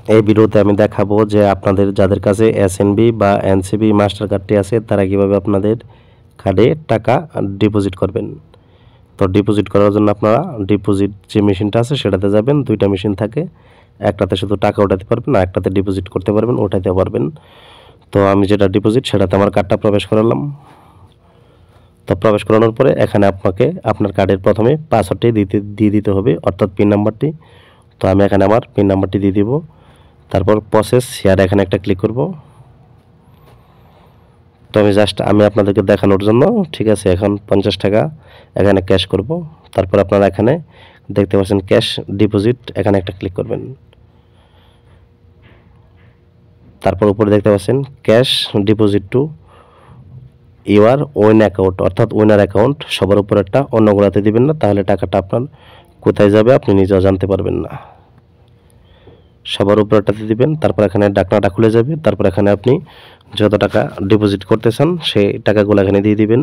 এই ভিডিওতে আমি দেখাবো যে আপনাদের যাদের কাছে এসএনবি বা এনসিবি মাস্টার কার্ডটি আছে তারা কিভাবে আপনাদের কার্ডে টাকা ডিপোজিট করবেন। তো ডিপোজিট করার জন্য আপনারা ডিপোজিট যে মেশিনটা আছে সেটাতে যাবেন। দুইটা মেশিন থাকে, একটাতে শুধু টাকা ওঠাতে পারবেন আর একটাতে ডিপোজিট করতে পারবেন, ওঠাতে পারবেন। তো আমি যেটা ডিপোজিট সেটাতে আমার কার্ডটা প্রবেশ করালাম। তো প্রবেশ করানোর পরে এখানে আপনাকে আপনার কার্ডের প্রথমে পাসওয়ার্ডটি দিয়ে দিতে হবে, অর্থাৎ পিন নাম্বারটি। তো আমি এখানে আমার পিন নাম্বারটি দিয়ে দিব। তারপর প্রসেস শেয়ার এখানে একটা ক্লিক করব। তো আমি আপনাদেরকে দেখানোর জন্য, ঠিক আছে, এখন 50 টাকা এখানে ক্যাশ করব। তারপর আপনারা এখানে দেখতে পাচ্ছেন ক্যাশ ডিপোজিট, এখানে একটা ক্লিক করবেন। তারপর উপরে দেখতে পাচ্ছেন cash deposit to your own account, অর্থাৎ ওনার অ্যাকাউন্ট। সবার উপর একটা, অন্যগুলোতে দিবেন না, তাহলে টাকাটা আপনার কোথায় যাবে আপনি নিজেও জানতে পারবেন না। সবার উপরটাতে দিবেন। তারপর এখানে ডাকনাটা খুলে যাবে। তারপর এখানে আপনি যত টাকা ডিপোজিট করতে চান সেই টাকাগুলো এখানে দিয়ে দিবেন।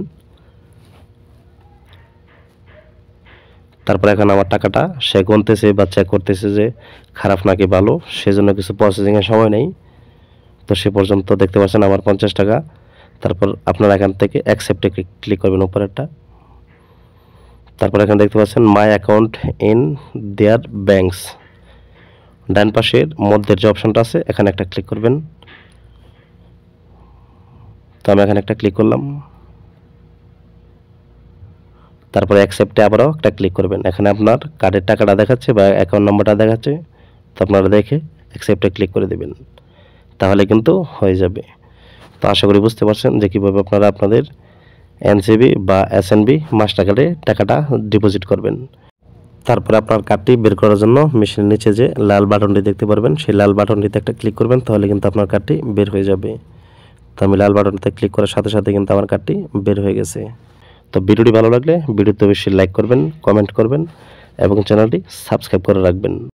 তারপর এখানে আমার টাকাটা সে গুনতেছে বা চেক করতেছে যে খারাপ নাকি ভালো, সেজন্য কিছু প্রসেসিংয়ের সময় নেই। তো সে পর্যন্ত দেখতে পাচ্ছেন আমার 50 টাকা। তারপর আপনারা এখান থেকে অ্যাকসেপ্টে ক্লিক করবেন উপরেরটা। তারপর এখানে দেখতে পাচ্ছেন my account in there banks, ডান পাশের মধ্যের যে অপশনটা আছে এখানে একটা ক্লিক করবেন। তো আমি এখানে একটা ক্লিক করলাম। তারপরে অ্যাকসেপ্টে আবারও একটা ক্লিক করবেন। এখানে আপনার কার্ডের টাকাটা দেখাচ্ছে বা অ্যাকাউন্ট নাম্বারটা দেখাচ্ছে, তো আপনারা দেখে অ্যাকসেপ্টে ক্লিক করে দেবেন, তাহলে কিন্তু হয়ে যাবে। তো আশা করি বুঝতে পারছেন যে কীভাবে আপনারা আপনাদের এনসিবি বা এসএনবি মাস্টার কার্ডে টাকাটা ডিপোজিট করবেন। তারপরে আপনার কার্ডটি বের করার জন্য মেশিনের নিচে যে লাল বাটনটি দেখতে পারবেন, সেই লাল বাটনটিতে একটা ক্লিক করবেন, তাহলে কিন্তু আপনার কার্ডটি বের হয়ে যাবে। তো আমি লাল বাটনটিতে ক্লিক করার সাথে সাথে কিন্তু আমার কার্ডটি বের হয়ে গেছে। তো ভিডিওটি ভালো লাগলে ভিডিওতে অবশ্যই লাইক করবেন, কমেন্ট করবেন এবং চ্যানেলটি সাবস্ক্রাইব করে রাখবেন।